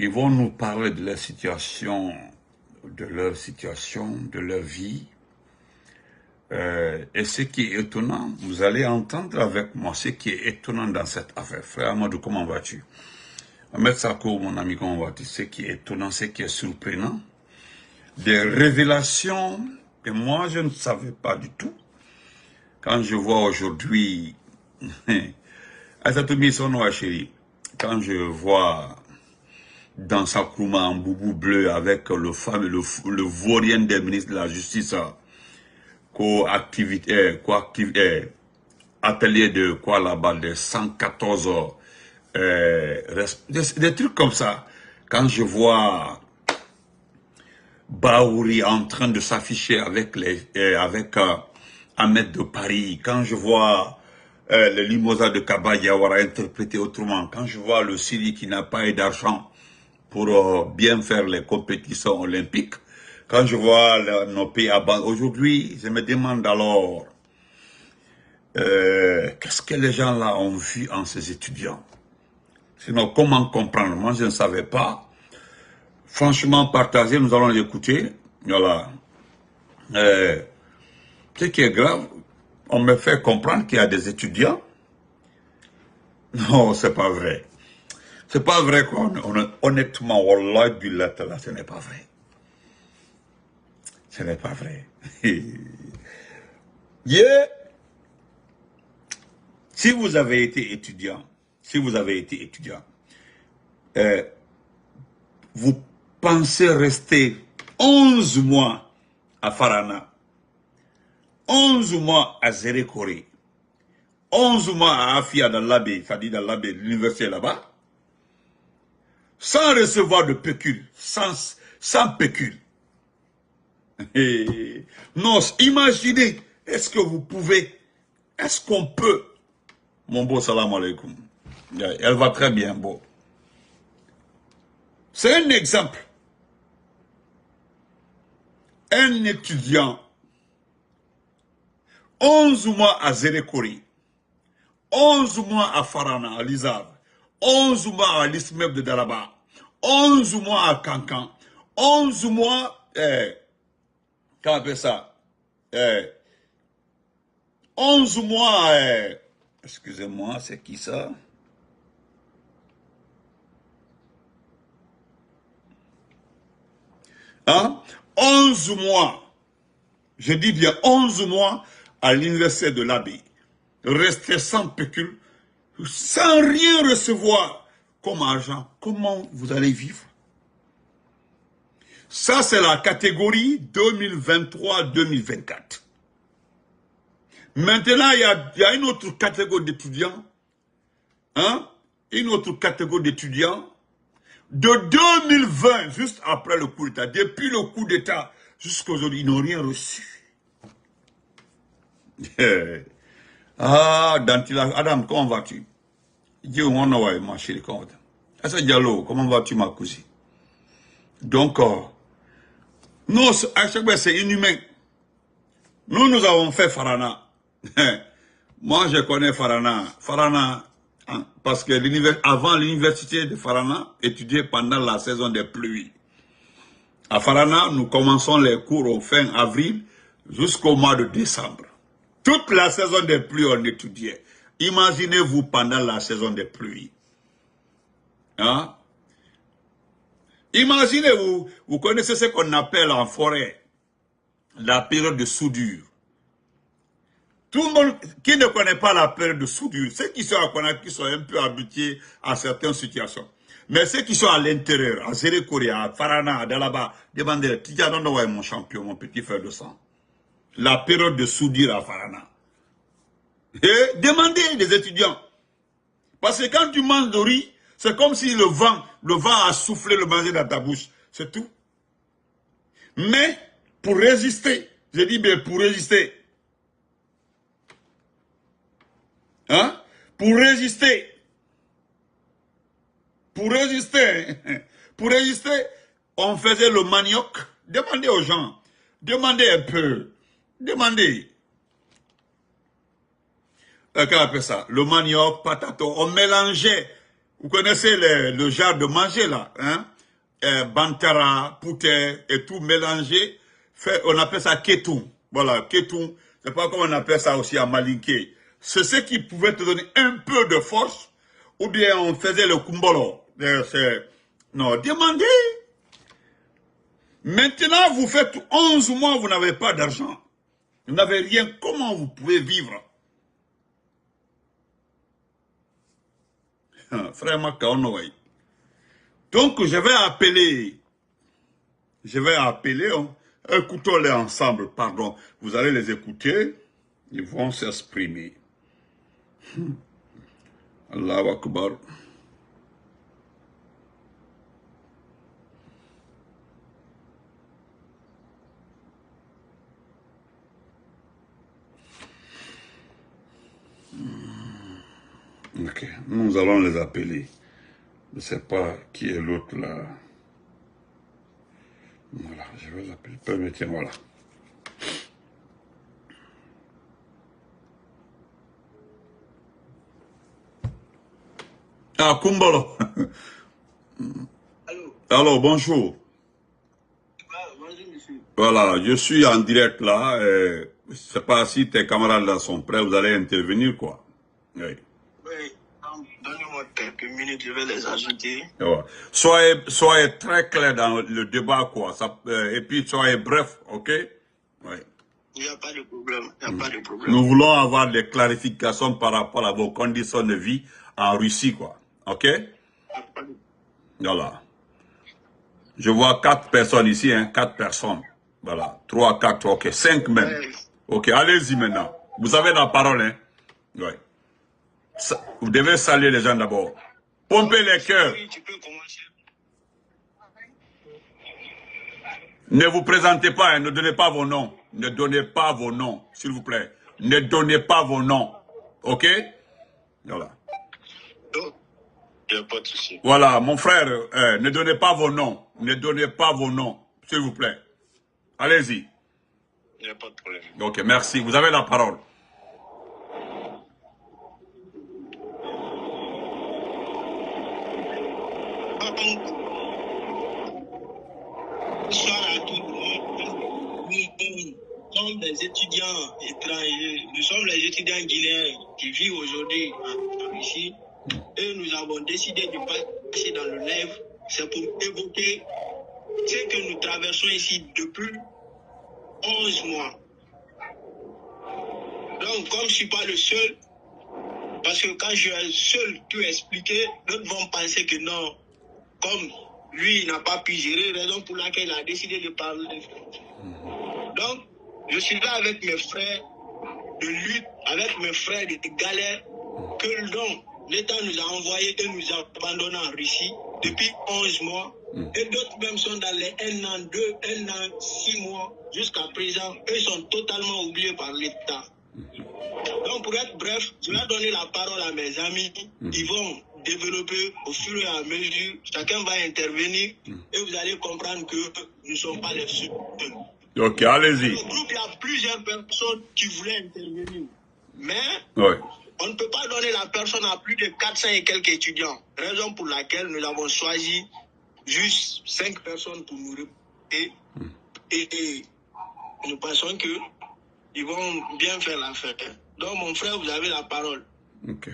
Ils vont nous parler de leur situation, de leur vie. Et ce qui est étonnant, vous allez entendre avec moi ce qui est étonnant dans cette affaire. Frère Amadou, comment vas-tu? Ahmed Sako, mon ami, comment vas-tu? Ce qui est étonnant, ce qui est surprenant, des révélations que moi je ne savais pas du tout. Quand je vois aujourd'hui, quand je vois dans sa Nkrumah en boubou bleu avec le vaurien des ministres de la Justice, atelier de quoi là-bas, de 114 heures, des trucs comme ça. Quand je vois Baouri en train de s'afficher avec Ahmed de Paris, quand je vois le Limosa de Kaba Diawara interprété autrement, quand je vois le Syrie qui n'a pas eu d'argent pour bien faire les compétitions olympiques, quand je vois nos pays abandonnés, aujourd'hui, je me demande alors, qu'est-ce que les gens là ont vu en ces étudiants? Sinon, comment comprendre? Moi, je ne savais pas. Franchement, partagé, nous allons l'écouter. Voilà. Ce qui est grave, on me fait comprendre qu'il y a des étudiants. Non, c'est pas vrai. C'est pas vrai quoi. Honnêtement, Wallah billah, là, ce n'est pas vrai. Ce n'est pas vrai. Yeah. Si vous avez été étudiant, vous pensez rester 11 mois à Farana, 11 mois à Zérékoré, 11 mois à Afia dans l'abbé, c'est-à-dire dans l'abbé, l'université là-bas, sans recevoir de pécule, sans pécule. Non, imaginez, est-ce que vous pouvez, est-ce qu'on peut, mon beau salam alaikum, elle va très bien, beau. C'est un exemple. Un étudiant, 11 mois à Zérékoré, 11 mois à Farana, à Lizab, 11 mois à l'Ismeb de Daraba, 11 mois à Kankan, 11 mois, comment on appelle ça, 11 mois, excusez-moi, c'est qui ça? Hein? 11 mois, je dis bien 11 mois à l'université de l'Abbé, rester sans pécule, sans rien recevoir comme argent, comment vous allez vivre? Ça, c'est la catégorie 2023-2024. Maintenant, il y a une autre catégorie d'étudiants, hein? Une autre catégorie d'étudiants de 2020, juste après le coup d'État, depuis le coup d'État jusqu'à aujourd'hui, ils n'ont rien reçu. Ah, Dantila, Adam, comment vas-tu? Dieu, ma chérie, comment vas-tu? Assa Diallo, comment vas-tu, ma cousine? Donc, nous, à chaque fois, c'est inhumain. Nous avons fait Farana. Moi, je connais Farana. Farana, hein, parce que avant l'université de Farana, étudiait pendant la saison des pluies. À Farana, nous commençons les cours au fin avril jusqu'au mois de décembre. Toute la saison des pluies, on étudiait. Imaginez-vous pendant la saison des pluies. Hein? Imaginez-vous, vous connaissez ce qu'on appelle en forêt la période de soudure. Tout le monde qui ne connaît pas la période de soudure, ceux qui sont à Konak, qui sont un peu habitués à certaines situations. Mais ceux qui sont à l'intérieur, à Zérékoré, à Farana, à Dalaba, demandez, Tidjanono est mon champion, mon petit frère de sang. La période de soudure à Farana. Et demandez des étudiants. Parce que quand tu manges de riz, c'est comme si le vent a soufflé le manger dans ta bouche. C'est tout. Mais, pour résister, je dis bien pour résister, hein? Pour résister, on faisait le manioc. Demandez aux gens, demandez un peu, demandez. Qu'est-ce qu'on appelle ça? Le manioc, patato, on mélangeait Vous connaissez le genre de manger là, hein? Bantara, poutet et tout mélangé. On appelle ça ketung. Voilà, ketung. C'est pas comme on appelle ça aussi à malinké. C'est ce qui pouvait te donner un peu de force. Ou bien on faisait le kumbolo. Non, demandez. Maintenant, vous faites 11 mois, vous n'avez pas d'argent. Vous n'avez rien. Comment vous pouvez vivre? Frère Makaonoway. Donc, je vais appeler, écoutons-les ensemble, pardon. Vous allez les écouter, ils vont s'exprimer. Allahu Akbar. Ok, nous allons les appeler. Je ne sais pas qui est l'autre là. Voilà, je vais l'appeler. Permettez, voilà. Ah, Kumbolo. Allô. Allô, bonjour. Ah, bonjour, monsieur. Voilà, je suis en direct là. Je ne sais pas si tes camarades là sont prêts, vous allez intervenir, quoi. Oui. Oui, donnez-moi quelques minutes, je vais les ajouter. Ouais. Soyez très clair dans le débat, quoi. Et puis soyez bref, ok? Oui. Il n'y a pas de problème, il n'y a pas de problème. Nous voulons avoir des clarifications par rapport à vos conditions de vie en Russie, quoi. Ok? Voilà. Je vois 4 personnes ici, hein, 4 personnes. Voilà, 3, 4, ok, 5 même. Ok, allez-y maintenant. Vous avez la parole, hein? Oui. Vous devez saluer les gens d'abord. Pompez les cœurs. Ne vous présentez pas, hein, ne donnez pas vos noms. Ne donnez pas vos noms, s'il vous plaît. Ne donnez pas vos noms. Ok? Voilà. Il n'y a pas de souci. Voilà, mon frère, ne donnez pas vos noms. Ne donnez pas vos noms, s'il vous plaît. Allez-y. Il n'y a pas de problème. Ok, merci. Vous avez la parole. Bonsoir à tous. Nous sommes des étudiants étrangers. Nous sommes les étudiants guinéens qui vivent aujourd'hui ici. Et nous avons décidé de passer dans le live. C'est pour évoquer ce que nous traversons ici depuis 11 mois. Donc, comme je ne suis pas le seul, parce que quand je suis seul tout expliquer, d'autres vont penser que non, comme lui, il n'a pas pu gérer, raison pour laquelle il a décidé de parler. Donc, je suis là avec mes frères de lutte, avec mes frères de galère, que donc l'État nous a envoyés et nous a abandonnés en Russie depuis 11 mois. Et d'autres même sont dans les 1 an, 2, 1 an, 6 mois, jusqu'à présent. Eux sont totalement oubliés par l'État. Donc, pour être bref, je vais donner la parole à mes amis. Ils vont développer au fur et à mesure. Chacun va intervenir et vous allez comprendre que nous ne sommes pas les seuls. Ok, allez-y. Dans le groupe, il y a plusieurs personnes qui voulaient intervenir. Mais on ne peut pas donner la personne à plus de 400 et quelques étudiants. Raison pour laquelle nous avons choisi juste 5 personnes pour nous répéter. Et nous pensons qu'ils vont bien faire l'affaire. Donc, mon frère, vous avez la parole. Ok.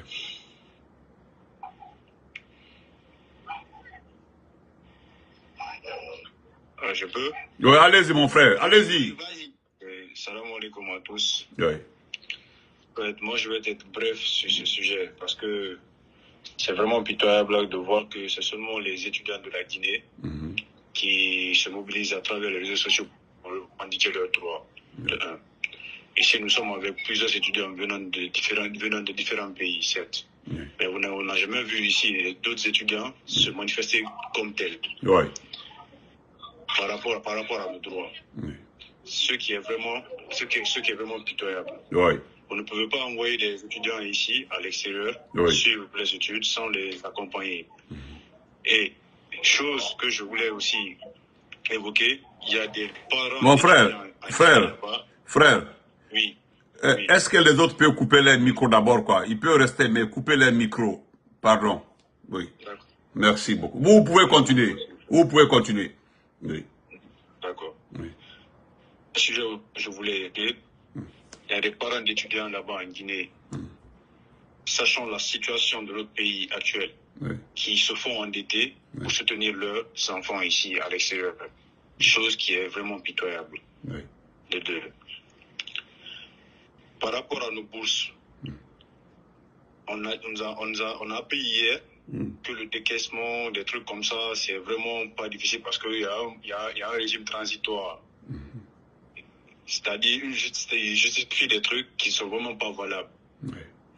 Je peux? Oui, allez-y, mon frère, allez-y. Vas-y. Salam alaikum à tous. Oui. Moi, je vais être bref sur ce sujet parce que c'est vraiment pitoyable de voir que c'est seulement les étudiants de la Guinée qui se mobilisent à travers les réseaux sociaux pour indiquer leurs droits. Ici, nous sommes avec plusieurs étudiants venant de différents pays, certes. Mais on n'a jamais vu ici d'autres étudiants se manifester comme tels. Oui. Par rapport à nos droits. Ce qui est vraiment pitoyable. Oui. On ne pouvait pas envoyer des étudiants ici, à l'extérieur, suivre les études sans les accompagner. Et chose que je voulais aussi évoquer, il y a des parents... Mon frère, oui. Est-ce que les autres peuvent couper les micros d'abord, quoi? Ils peuvent rester, mais couper les micros. Pardon. Oui. Merci beaucoup. Vous pouvez continuer. Vous pouvez continuer. Oui. D'accord. Oui. Je voulais dire, il y a des parents d'étudiants là-bas en Guinée, sachant la situation de notre pays actuel, qui se font endetter pour soutenir leurs enfants ici à l'extérieur. Chose qui est vraiment pitoyable. Les deux. Par rapport à nos bourses, on a appris hier que le décaissement, des trucs comme ça, c'est vraiment pas difficile parce qu'il y a un régime transitoire. C'est-à-dire, il justifie des trucs qui sont vraiment pas valables.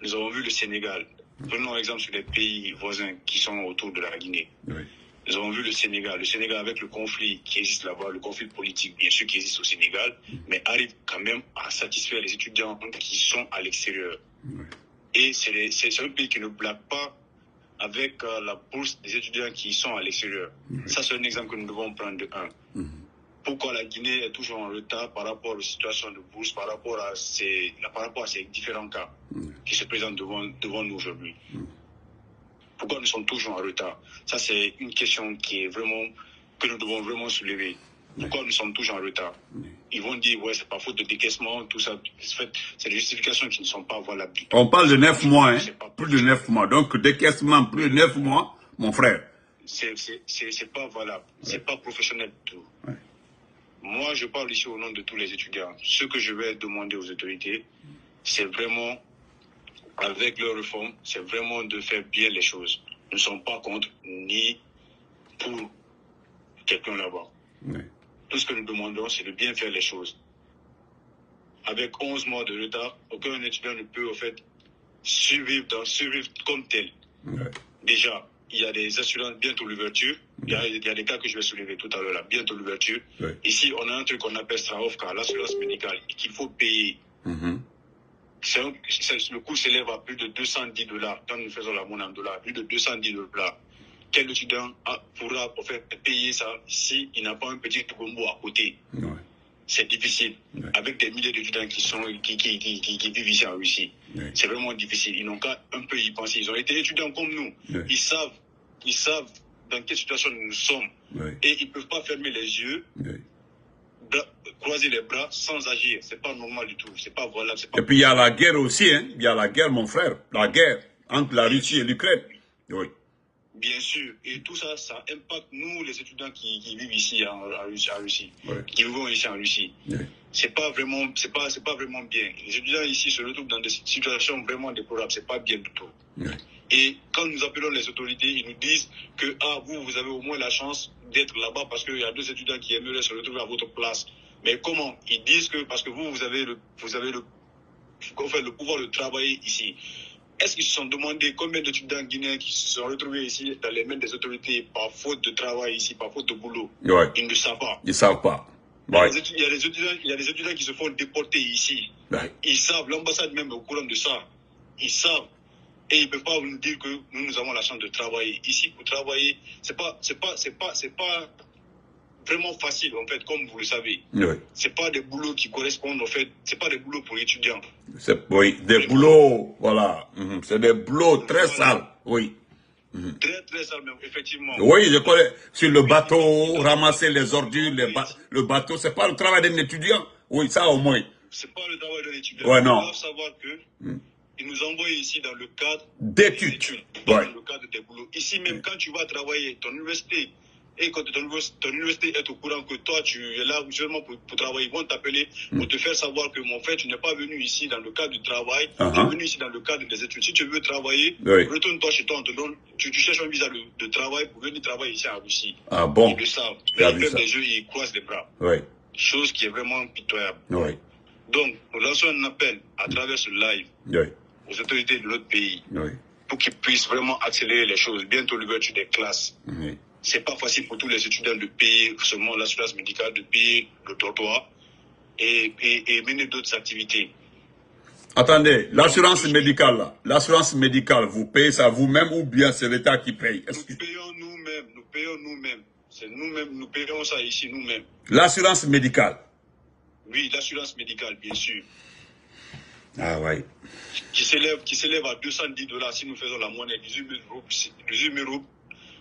Nous avons vu le Sénégal. Prenons exemple sur les pays voisins qui sont autour de la Guinée. Nous avons vu le Sénégal. Le Sénégal avec le conflit qui existe là-bas, le conflit politique bien sûr qui existe au Sénégal, mais arrive quand même à satisfaire les étudiants qui sont à l'extérieur. Et c'est un pays qui ne blague pas avec la bourse des étudiants qui sont à l'extérieur. Ça, c'est un exemple que nous devons prendre de un. Pourquoi la Guinée est toujours en retard par rapport aux situations de bourse, par rapport à ces différents cas qui se présentent devant nous aujourd'hui. Pourquoi nous sommes toujours en retard? Ça, c'est une question que nous devons vraiment soulever. Pourquoi nous sommes toujours en retard? Ils vont dire, ouais, c'est pas faute de décaissement, tout ça. C'est des justifications qui ne sont pas valables du tout. On parle de 9 mois, hein? Plus de 9 mois. Donc, décaissement, plus de 9 mois, mon frère. C'est pas valable. C'est pas professionnel du tout. Moi, je parle ici au nom de tous les étudiants. Ce que je vais demander aux autorités, c'est vraiment, avec leur réforme, c'est vraiment de faire bien les choses. Nous ne sommes pas contre ni pour quelqu'un là-bas. Tout ce que nous demandons, c'est de bien faire les choses. Avec 11 mois de retard, aucun étudiant ne peut, en fait, survivre comme tel. Déjà, il y a des assurances bientôt l'ouverture. Il y a des cas que je vais soulever tout à l'heure là, bientôt l'ouverture. Ici, on a un truc qu'on appelle Strahovka, l'assurance médicale, qu'il faut payer. Le coût s'élève à plus de $210 quand nous faisons la monnaie en dollars, plus de $210. Quel étudiant pourra en fait, payer ça si il n'a pas un petit combo à côté? C'est difficile. Avec des milliers d'étudiants qui vivent ici en Russie. C'est vraiment difficile. Ils n'ont qu'à un peu y penser. Ils ont été étudiants comme nous. Ils savent dans quelle situation nous sommes. Et ils ne peuvent pas fermer les yeux, croiser les bras sans agir. C'est pas normal du tout. C'est pas valable. Et puis il y a la guerre aussi, hein. Il y a la guerre, mon frère. La guerre entre la Russie et l'Ukraine. Bien sûr. Et tout ça, ça impacte nous, les étudiants qui vivent ici en Russie. Qui vivent ici en Russie. C'est pas vraiment bien. Les étudiants ici se retrouvent dans des situations vraiment déplorables. C'est pas bien du tout. Et quand nous appelons les autorités, ils nous disent que vous avez au moins la chance d'être là-bas parce qu'il y a 2 étudiants qui aimeraient se retrouver à votre place. Mais comment? Ils disent que parce que vous avez le pouvoir de travailler ici. Est-ce qu'ils se sont demandé combien d'étudiants guinéens qui se sont retrouvés ici dans les mains des autorités par faute de travail ici, par faute de boulot? Ils ne savent pas. Ils ne savent pas. Il y a des étudiants qui se font déporter ici. Ils savent, l'ambassade même est au courant de ça. Ils savent. Et ils ne peuvent pas nous dire que nous avons la chance de travailler. Ici, pour travailler, c'est pas vraiment facile, en fait, comme vous le savez. C'est pas des boulots qui correspondent, en fait. C'est pas des boulots pour étudiants. Des boulots, voilà. C'est des boulots très sales, Très, très sales, même, effectivement. Oui, je connais. Sur le bateau, ramasser les ordures, le bateau, c'est pas le travail d'un étudiant. Oui, ça au moins. C'est pas le travail d'un étudiant. Non. Ils doivent savoir que ils nous envoient ici dans le cadre d'études. Dans le cadre des boulots. Ici même, quand tu vas travailler, ton université, et quand ton université est au courant que toi, tu es là seulement pour travailler, ils vont t'appeler pour te faire savoir que, mon frère, tu n'es pas venu ici dans le cadre du travail, tu es venu ici dans le cadre des études. Si tu veux travailler, retourne-toi chez toi, tu cherches un visa de travail pour venir travailler ici en Russie. Bon. Ils le savent. Mais ils ferment les yeux et ils croisent les bras. Chose qui est vraiment pitoyable. Donc, nous lançons un appel à travers ce live aux autorités de notre pays pour qu'ils puissent vraiment accélérer les choses. Bientôt l'ouverture des classes. C'est pas facile pour tous les étudiants de payer seulement l'assurance médicale, de payer le dortoir et mener d'autres activités. Attendez, l'assurance médicale, là, l'assurance médicale, vous payez ça vous-même ou bien c'est l'État qui paye? Nous payons nous-mêmes. C'est nous-mêmes, nous payons ça ici nous-mêmes. L'assurance médicale? Oui, l'assurance médicale, bien sûr. Ah ouais. Qui s'élève à 210 $, si nous faisons la monnaie 18 000 roubles,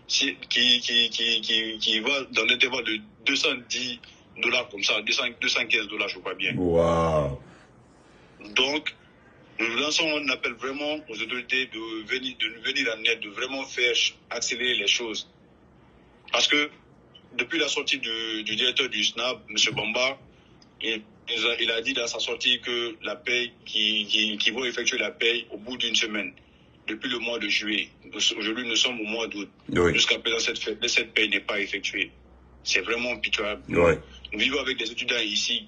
qui va dans l'intervalle de 210 $ comme ça, 215 $, je crois bien. Wow. Donc, nous lançons un appel vraiment aux autorités de nous venir en aide, de vraiment faire accélérer les choses. Parce que depuis la sortie du directeur du SNAP, M. Bamba, il a dit dans sa sortie que la paye, qui vont effectuer la paye au bout d'une semaine, depuis le mois de juillet. Aujourd'hui, nous sommes au mois d'août. Oui. Jusqu'à présent, cette paye n'est pas effectuée. C'est vraiment pitoyable. Oui. Nous vivons avec des étudiants ici,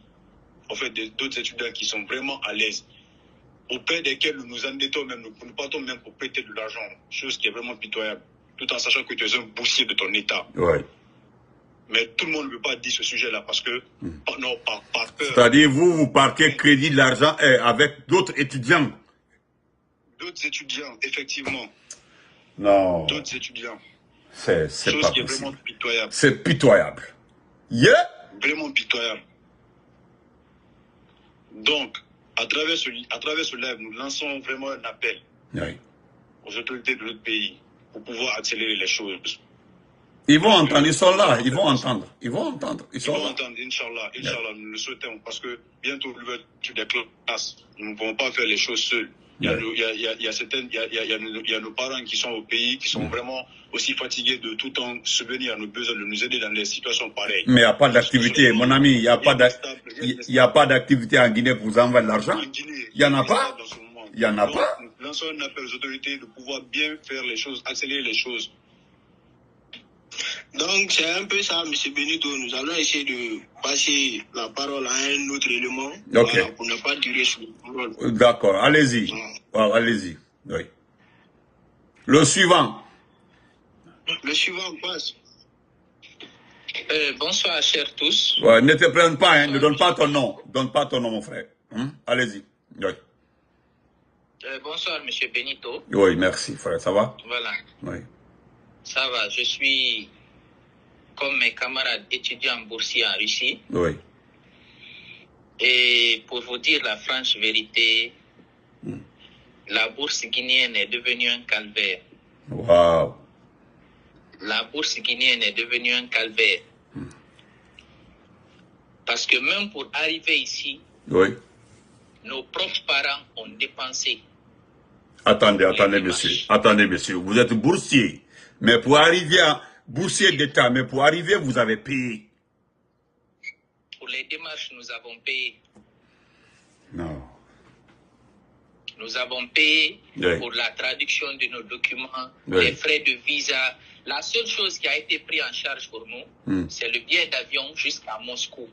en fait, d'autres étudiants qui sont vraiment à l'aise, auprès desquels nous nous endettons même, nous partons même pour prêter de l'argent, chose qui est vraiment pitoyable, tout en sachant que tu es un boursier de ton État. Oui. Mais tout le monde ne veut pas dire ce sujet-là parce que, par peur. C'est-à-dire, vous partez crédit de l'argent avec d'autres étudiants. D'autres étudiants, effectivement. Non. D'autres étudiants. C'est chose pas qui possible. est vraiment pitoyable. C'est pitoyable. Yeah. Vraiment pitoyable. Donc, à travers ce live, nous lançons vraiment un appel aux autorités de notre pays pour pouvoir accélérer les choses. Ils vont entendre, ils sont là, ils vont entendre. Ils vont entendre, ils sont là. Entendre, Inch'Allah, nous le souhaitons, parce que bientôt l'ouverture des classes, nous ne pouvons pas faire les choses seuls. Il y a nos parents qui sont au pays, qui sont vraiment aussi fatigués de tout le temps subvenir à nos besoins, de nous aider dans des situations pareilles. Mais il n'y a pas d'activité, mon ami, il n'y a pas d'activité en Guinée pour vous envoyer de l'argent. Il n'y en a pas. Il n'y en a pas. Nous lançons un appel aux autorités de pouvoir bien faire les choses, accélérer les choses. Donc, c'est un peu ça, M. Benito. Nous allons essayer de passer la parole à un autre élément pour ne pas durer sur le rôle. D'accord, allez-y. Allez-y. Oui. Le suivant. Le suivant passe. Bonsoir, chers tous. Ouais, ne te prenne pas, hein, ne donne pas ton nom. Donne pas ton nom, mon frère. Allez-y. Oui. Bonsoir, M. Benito. Oui, merci, frère. Ça va? Voilà. Oui. Ça va. Je suis comme mes camarades étudiants boursiers en Russie. Oui. Et pour vous dire la franche vérité, la bourse guinéenne est devenue un calvaire. Wow. La bourse guinéenne est devenue un calvaire. Parce que même pour arriver ici, nos propres parents ont dépensé. Attendez, monsieur. Attendez, monsieur. Vous êtes boursier. Mais pour arriver à boursier d'État, mais pour arriver, vous avez payé. Pour les démarches, nous avons payé. Non. Nous avons payé pour la traduction de nos documents, les frais de visa. La seule chose qui a été prise en charge pour nous, c'est le billet d'avion jusqu'à Moscou.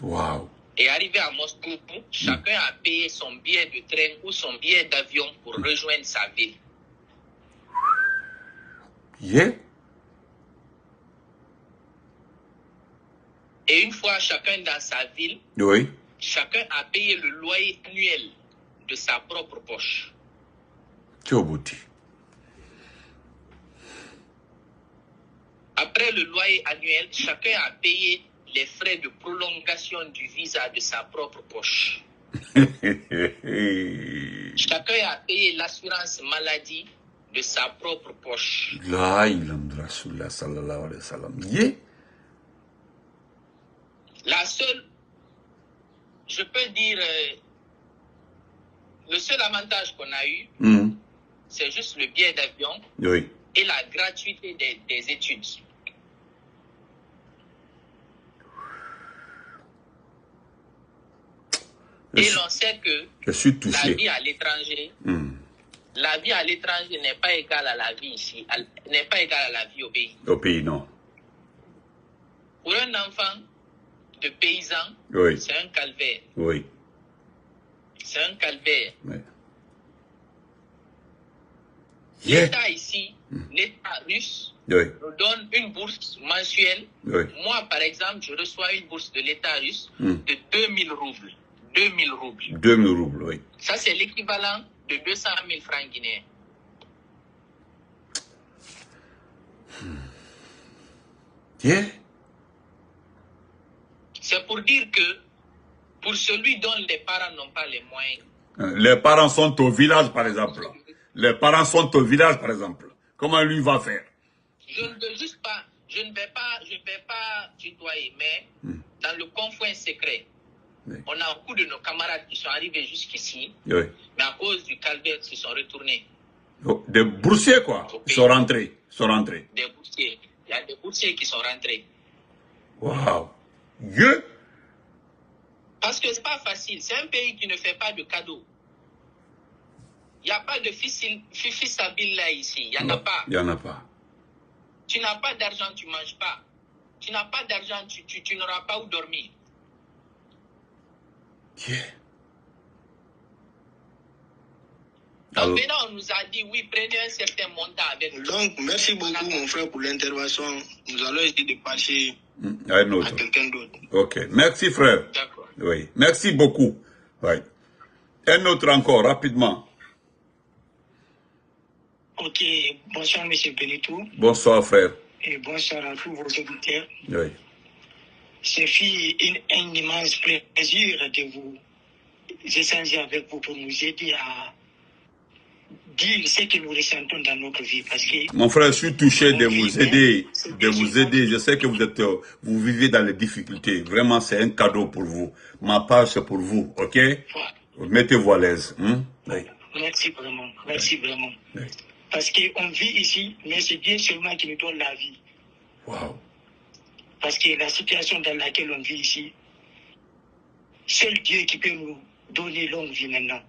Wow. Et arrivé à Moscou, chacun a payé son billet de train ou son billet d'avion pour rejoindre sa ville. Et une fois chacun dans sa ville, chacun a payé le loyer annuel de sa propre poche. Après le loyer annuel, chacun a payé les frais de prolongation du visa de sa propre poche. Chacun a payé l'assurance maladie de sa propre poche. La seule, je peux dire, le seul avantage qu'on a eu, c'est juste le billet d'avion et la gratuité des études. Et l'on sait que la vie à l'étranger, la vie à l'étranger n'est pas égale à la vie ici, n'est pas égale à la vie au pays. Au pays, non. Pour un enfant de paysan, c'est un calvaire. Oui. C'est un calvaire. Oui. L'État ici, l'État russe, nous donne une bourse mensuelle. Moi, par exemple, je reçois une bourse de l'État russe de 2000 roubles. 2000 roubles. 2000 roubles, oui. Ça, c'est l'équivalent de 200 000 francs guinéens. C'est pour dire que Pour celui dont les parents n'ont pas les moyens. Les parents sont au village, par exemple. Les parents sont au village, par exemple. Comment lui va faire? Je ne veux juste pas, je ne vais pas tutoyer, mais dans le confin secret, on a beaucoup de nos camarades qui sont arrivés jusqu'ici, mais à cause du calvaire, ils se sont retournés. Des boursiers, quoi. Ils sont rentrés. Des boursiers. Il y a des boursiers qui sont rentrés. Waouh. Parce que c'est pas facile. C'est un pays qui ne fait pas de cadeaux. Il n'y a pas de fils habile là ici. Il n'y en a pas. Il n'y en a pas. Tu n'as pas d'argent, tu ne manges pas. Tu n'as pas d'argent, tu n'auras pas où dormir. Donc maintenant, on nous a dit, oui, prenez un certain montant avec nous. Donc, merci beaucoup, mon frère, pour l'intervention. Nous allons essayer de passer à quelqu'un d'autre. Ok. Merci, frère. D'accord. Oui. Merci beaucoup. Oui. Un autre encore, rapidement. Ok. Bonsoir, M. Benito. Bonsoir, frère. Et bonsoir à tous vos auditeurs. Oui. Ce fut un immense plaisir de vous échanger avec vous pour nous aider à dire ce que nous ressentons dans notre vie. Parce que mon frère, je suis touché de vous aider. Je sais que vous vivez dans les difficultés. Vraiment, c'est un cadeau pour vous. Ma page, c'est pour vous, ok? Mettez-vous à l'aise. Oui. Merci vraiment. Merci vraiment. Oui. Parce qu'on vit ici, mais c'est Dieu seulement qui nous donne la vie. Wow. Parce que la situation dans laquelle on vit ici, seul Dieu qui peut nous donner longue vie maintenant.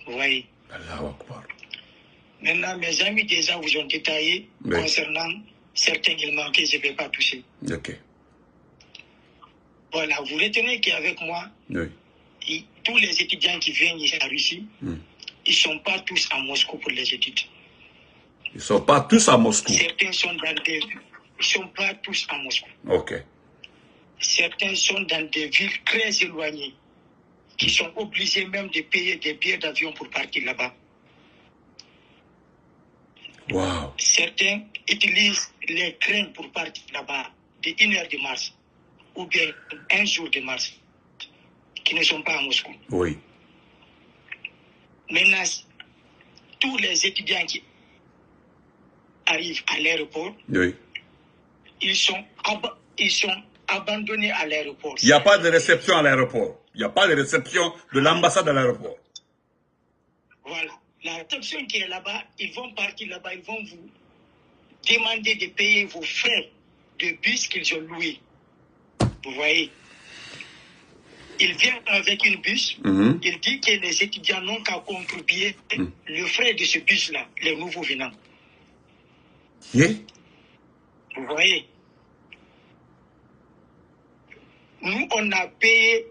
Vous voyez? Allahu Akbar. Maintenant, mes amis déjà vous ont détaillé concernant certains éléments que je ne vais pas toucher. Ok. Voilà, vous retenez qu'avec moi, tous les étudiants qui viennent ici en Russie, ils ne sont pas tous à Moscou pour les études. Ils ne sont pas tous à Moscou. Certains sont dans des... Ils ne sont pas tous à Moscou. Ok. Certains sont dans des villes très éloignées, qui sont obligés même de payer des billets d'avion pour partir là-bas. Wow. Certains utilisent les trains pour partir là-bas de 1 heure de marche ou bien 1 jour de marche, qui ne sont pas à Moscou. Oui. Maintenant, tous les étudiants qui arrivent à l'aéroport, ils sont abandonnés à l'aéroport. Il n'y a pas de réception à l'aéroport. Il n'y a pas de réception de l'ambassade à l'aéroport. Voilà. La réception qui est là-bas, ils vont partir là-bas, ils vont vous demander de payer vos frais de bus qu'ils ont loués. Vous voyez? Ils viennent avec une bus, ils disent que les étudiants n'ont qu'à contribuer le frais de ce bus-là, les nouveaux venants. Vous voyez? Nous, on a payé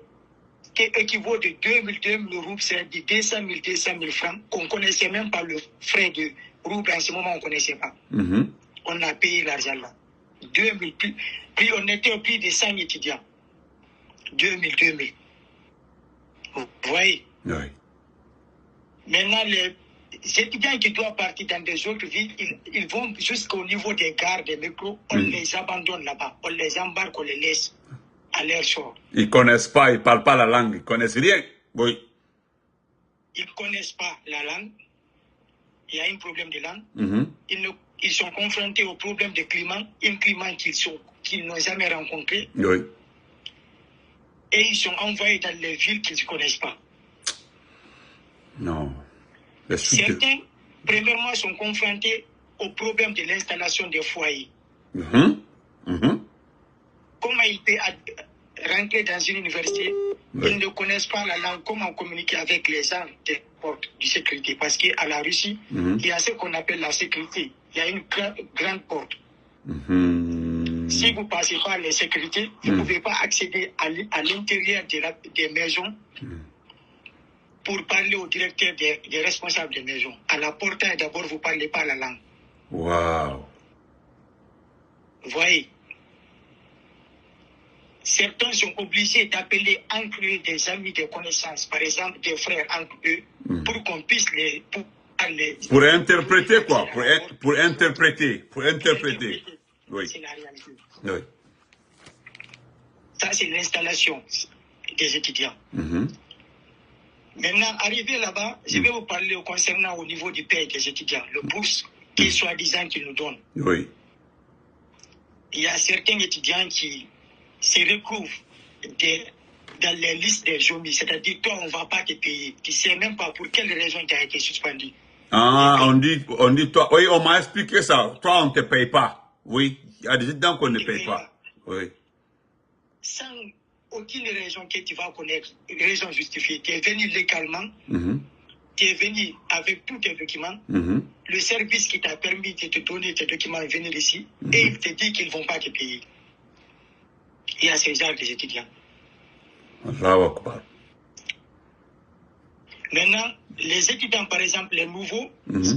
qui équivaut de 2000 roubles, c'est de 200 000 francs, qu'on ne connaissait même pas le frais de roubles, en ce moment, on ne connaissait pas. On a payé l'argent là. 2000, puis on était au plus de 100 étudiants. 2000. Vous voyez? Oui. Maintenant, les étudiants qui doivent partir dans des autres villes, ils vont jusqu'au niveau des gares, des métros, on les abandonne là-bas, on les embarque, on les laisse à leur sort. Ils ne connaissent pas, ils ne parlent pas la langue, ils ne connaissent rien. Oui. Ils ne connaissent pas la langue. Il y a un problème de langue. Ils sont confrontés au problème de climat, un climat qu'ils n'ont jamais rencontré. Oui. Et ils sont envoyés dans les villes qu'ils ne connaissent pas. Non. Certains, premièrement, sont confrontés au problème de l'installation des foyers. Comment ils peuvent rentrer dans une université, ils ne connaissent pas la langue, comment communiquer avec les gens des portes de sécurité. Parce qu'à la Russie, il y a ce qu'on appelle la sécurité. Il y a une grande porte. Si vous ne passez pas les sécurités, vous ne pouvez pas accéder à l'intérieur des maisons pour parler au directeur des responsables des maisons. À la porte, d'abord, vous ne parlez pas la langue. Wow. Vous voyez? Certains sont obligés d'appeler entre eux des amis, des connaissances, par exemple des frères entre eux, pour qu'on puisse les... Pour interpréter quoi? Pour interpréter. Oui. C'est la réalité. Oui. Ça, c'est l'installation. des étudiants. Maintenant, arrivé là-bas, je vais vous parler concernant au niveau du paie des étudiants, le bourse qui soi-disant qu'ils nous donnent. Oui. Il y a certains étudiants qui se retrouvent dans les listes des jomis, c'est-à-dire toi, on ne va pas te payer. Tu ne sais même pas pour quelle raison tu as été suspendu. Ah, on dit toi, oui, on m'a expliqué ça. Toi, on ne te paye pas. Oui, il y a des étudiants qu'on ne paye pas. Oui. Sans aucune raison que tu vas connaître, raison justifiée. Tu es venu légalement, tu es venu avec tous tes documents, le service qui t'a permis de te donner tes documents est venu ici, et il te dit qu'ils ne vont pas te payer. Il y a ces genres d'étudiants. Maintenant, les étudiants, par exemple, les nouveaux,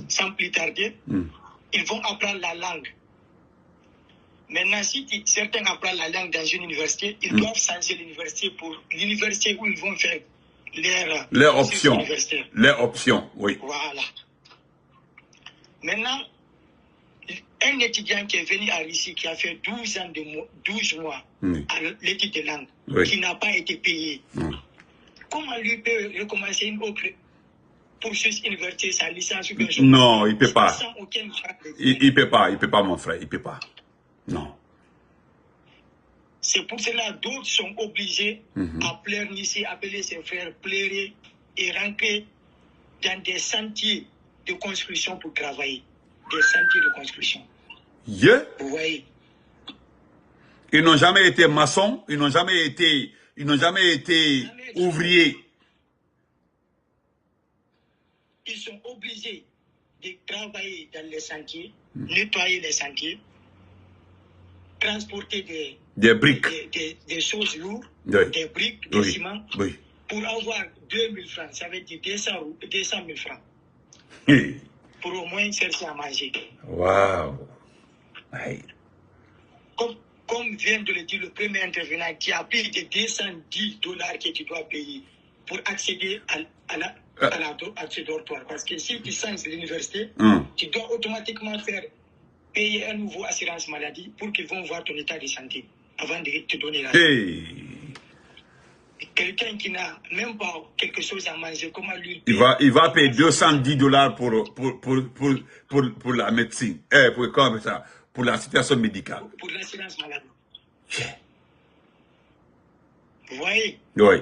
sans plus tarder, ils vont apprendre la langue. Maintenant, si certains apprennent la langue dans une université, ils doivent changer l'université pour l'université où ils vont faire leur option. Leur option, oui. Voilà. Maintenant, un étudiant qui est venu à Russie, qui a fait 12 mois à l'étude de langue, qui n'a pas été payé, comment lui peut recommencer une autre poursuite universitaire, sa licence ou bien non, il ne peut pas. Il ne peut pas, mon frère, il ne peut pas. Non. C'est pour cela que d'autres sont obligés à appeler ses frères, pleurer et rentrer dans des sentiers de construction pour travailler. Des sentiers de construction. Vous voyez? Ils n'ont jamais été maçons, ils n'ont jamais été ouvriers. Ils sont obligés de travailler dans les sentiers, nettoyer les sentiers, transporter des briques, des choses lourdes, des briques, des ciments, pour avoir 2000 francs, ça veut dire 200 000 francs. Pour au moins chercher à manger. Waouh! Comme vient de le dire le premier intervenant, qui a plus de $210 que tu dois payer pour accéder à ce dortoir. Parce que si tu changes l'université, tu dois automatiquement payer un nouveau assurance maladie pour qu'ils vont voir ton état de santé avant de te donner l'argent. Quelqu'un qui n'a même pas quelque chose à manger, comment lui... Il va payer $210 pour la médecine. Pour la situation médicale. Pour l'assurance maladie. Vous voyez? Oui.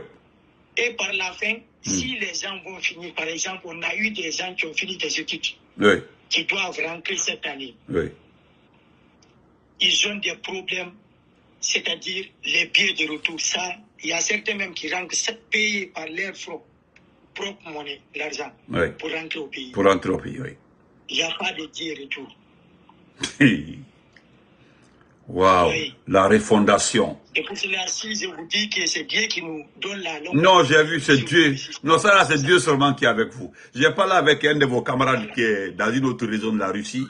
Et par la fin, si les gens vont finir, par exemple, on a eu des gens qui ont fini des études, qui doivent rentrer cette année. Ils ont des problèmes, c'est-à-dire les billets de retour. Ça, il y a certains même qui rentrent payés par leur propre monnaie, l'argent, pour rentrer au pays. Pour rentrer au pays, oui. Il n'y a pas de billets de retour. Waouh, la refondation. Et pour cela, si je vous dis que c'est Dieu qui nous donne la langue. Non, j'ai vu, c'est Dieu. Non, ça là, c'est Dieu seulement qui est avec vous. J'ai parlé avec un de vos camarades qui est dans une autre région de la Russie.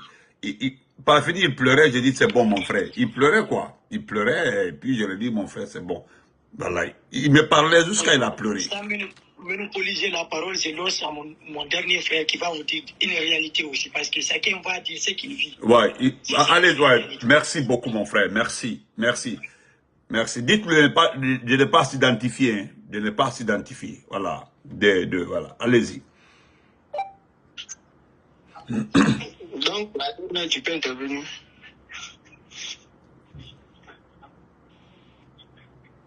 Par fini, il pleurait, j'ai dit, c'est bon, mon frère. Il pleurait, quoi. Il pleurait, et puis je lui ai dit, mon frère, c'est bon. Voilà. Il me parlait jusqu'à il a pleuré. Sans monopoliser la parole, je lance à mon dernier frère qui va vous dire une réalité aussi, parce que chacun va dire ce qu'il vit. Allez, merci beaucoup, mon frère. Merci. Dites-lui de ne pas s'identifier. Hein. De ne pas s'identifier. Voilà. Voilà. Allez-y. Donc, là, tu peux intervenir.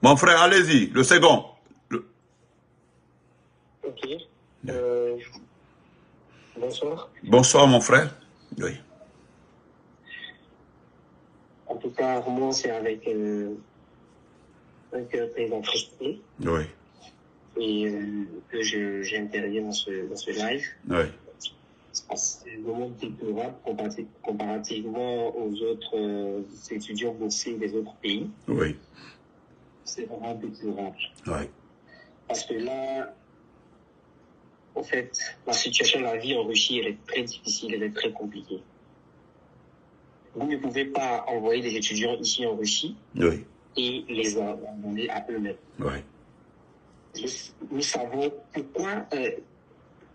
Mon frère, allez-y. Le second. Ok. Bonsoir. Bonsoir, mon frère. Oui. En tout cas, moi, c'est avec un cœur très attristé. Oui. Et que j'interviens dans ce live. Oui. C'est vraiment déplorable comparativement aux autres étudiants boursiers des autres pays. Oui. C'est vraiment déplorable. Oui. Parce que là, en fait, la situation de la vie en Russie, elle est très difficile, elle est très compliquée. Vous ne pouvez pas envoyer des étudiants ici en Russie et les abandonner à eux-mêmes. Oui. Nous savons pourquoi,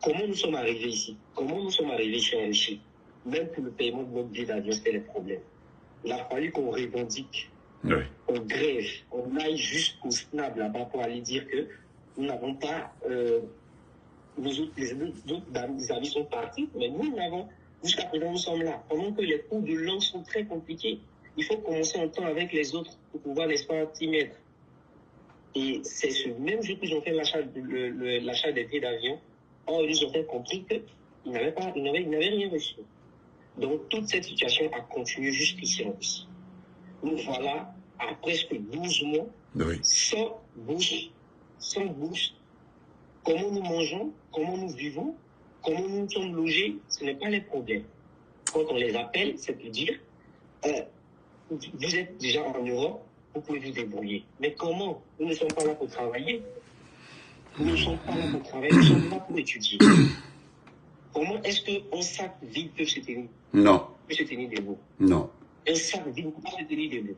comment nous sommes arrivés ici, comment nous sommes arrivés ici en Russie. Même pour le paiement de notre billet d'avion, c'était le problème. Il a fallu qu'on revendique on grève, on aille jusqu'au SNAP là-bas pour aller dire que nous n'avons pas, les autres amis sont partis, mais nous n'avons, jusqu'à présent nous sommes là. Pendant que les cours de langue sont très compliqués, il faut commencer en temps avec les autres pour pouvoir, n'est-ce pas, s'y mettre. Et c'est ce même jour qu'ils ont fait l'achat des billets d'avion, or ils ont fait compris qu'ils n'avaient rien reçu. Donc toute cette situation a continué jusqu'ici en Russie. Nous voilà à presque 12 mois, sans bouche. Comment nous mangeons, comment nous vivons, comment nous sommes logés, ce n'est pas les problèmes. Quand on les appelle, c'est pour dire, vous êtes déjà en Europe, vous pouvez vous débrouiller. Mais comment? Nous ne sommes pas là pour travailler. Nous ne sommes pas là pour travailler, nous sommes là pour étudier. Comment est-ce qu'un sac vide peut se tenir? Non. Peut se tenir debout? Non. Un sac vide ne peut pas se tenir debout.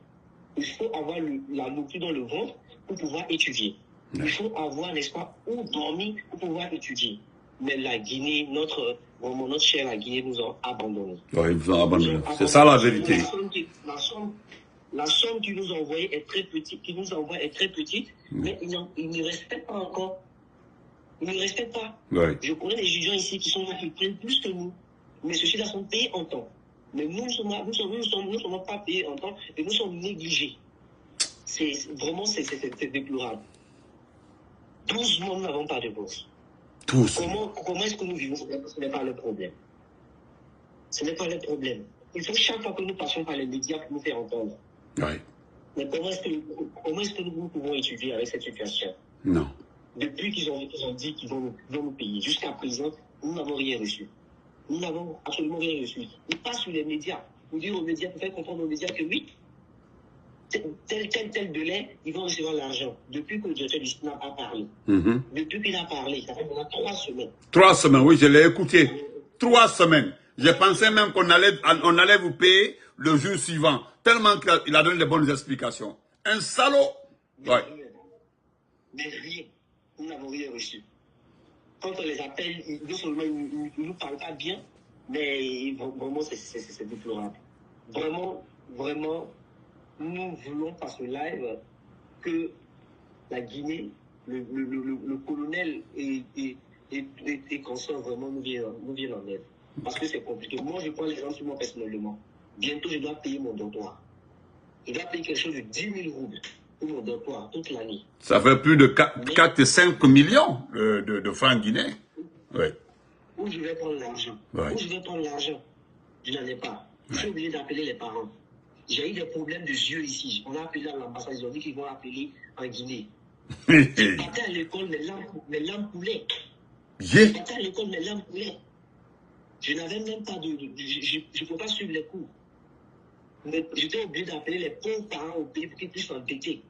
Il faut avoir la nourriture dans le ventre pour pouvoir étudier. Il faut avoir, n'est-ce pas, où dormir pour pouvoir étudier. Mais la Guinée, notre cher la Guinée nous a abandonnés. Oui, ils nous ont abandonnés. C'est ça la vérité. La somme qu'ils nous envoient est très petite, mais ils ne respectent pas encore. Ils ne respectent pas. Ouais. Je connais des étudiants ici qui sont là, qui prennent plus que nous. Mais ceux-là sont payés en temps. Mais nous ne sommes pas payés en temps et nous sommes négligés. Vraiment, c'est déplorable. 12 mois, nous n'avons pas de bourse. Comment est-ce que nous vivons? Ce n'est pas le problème. Ce n'est pas le problème. Il faut chaque fois que nous passons par les médias pour nous faire entendre. Ouais. Mais comment est-ce que nous pouvons étudier avec cette situation? Non. Depuis qu'ils ont dit qu'ils vont nous payer, jusqu'à présent, nous n'avons rien reçu. Nous n'avons absolument rien reçu. Ils passent sur les médias pour dire aux médias, pour faire comprendre aux médias que oui, tel délai, ils vont recevoir l'argent. Depuis que le directeur du SNAP a parlé. Depuis qu'il a parlé, ça fait maintenant 3 semaines. 3 semaines, oui, je l'ai écouté. 3 semaines. Je pensais même qu'on allait vous payer le jour suivant. Tellement qu'il a donné de bonnes explications. Un salaud. Ouais. Mais rien. Nous n'avons rien reçu. Quand on les appelle, non seulement ils ne nous parlent pas bien, mais vraiment c'est déplorable. Vraiment, nous voulons par ce live que la Guinée, le colonel et consort vraiment nous viennent en aide. Parce que c'est compliqué. Moi, je prends l'exemple sur moi personnellement. Bientôt, je dois payer mon dortoir. Je dois payer quelque chose de 10 000 roubles pour mon dortoir toute l'année. Ça fait plus de 4 et 5 millions de francs guinéens. Ouais. Où je vais prendre l'argent? Ouais. Où je vais prendre l'argent? Je n'en ai pas. Je suis obligé d'appeler les parents. J'ai eu des problèmes de yeux ici. On a appelé à l'ambassade. Ils ont dit qu'ils vont appeler en Guinée. Je partais à l'école, mes lampes coulaient. Je partais à l'école, mes lampes coulaient. Je n'avais même pas je ne pouvais pas suivre les cours. Mais j'étais obligé d'appeler les pauvres parents au pays pour qu'ils puissent s'endetter.